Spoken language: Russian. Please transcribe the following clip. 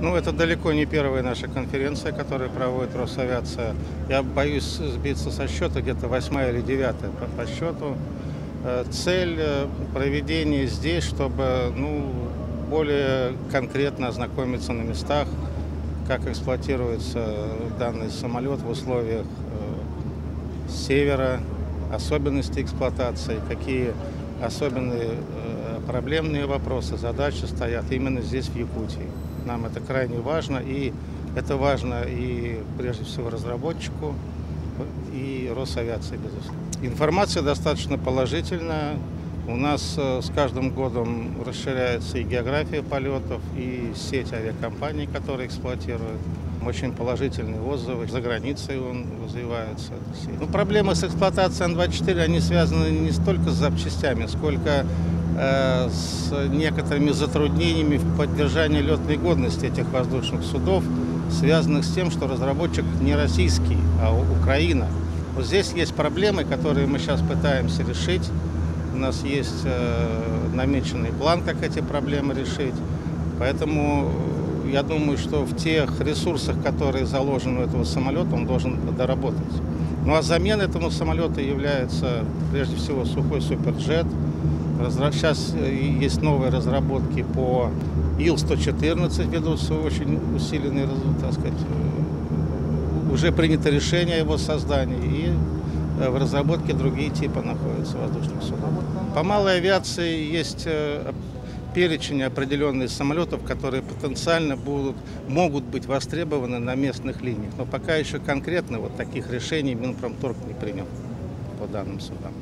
Ну, это далеко не первая наша конференция, которую проводит Росавиация. Я боюсь сбиться со счета, где-то 8-я или 9-я по счету. Цель проведения здесь, чтобы более конкретно ознакомиться на местах, как эксплуатируется данный самолет в условиях севера, особенности эксплуатации, какие особенные проблемные вопросы, задачи стоят именно здесь, в Якутии. Нам это крайне важно, и это важно и прежде всего разработчику, и Росавиации, безусловно. Информация достаточно положительная. У нас с каждым годом расширяется и география полетов, и сеть авиакомпаний, которые эксплуатируют. Очень положительные отзывы. За границей он развивается. Проблемы с эксплуатацией Ан-24, они связаны не столько с запчастями, сколько с некоторыми затруднениями в поддержании летной годности этих воздушных судов, связанных с тем, что разработчик не российский, а Украина. Вот здесь есть проблемы, которые мы сейчас пытаемся решить. У нас есть намеченный план, как эти проблемы решить. Поэтому я думаю, что в тех ресурсах, которые заложены у этого самолета, он должен доработать. Ну а замена этому самолету является прежде всего сухой суперджет. Сейчас есть новые разработки по Ил-114, ведутся очень усиленные, так сказать, уже принято решение о его создании, и в разработке другие типы находятся воздушных судов. По малой авиации есть перечень определенных самолетов, которые потенциально могут быть востребованы на местных линиях. Но пока еще конкретно таких решений Минпромторг не принял по данным судам.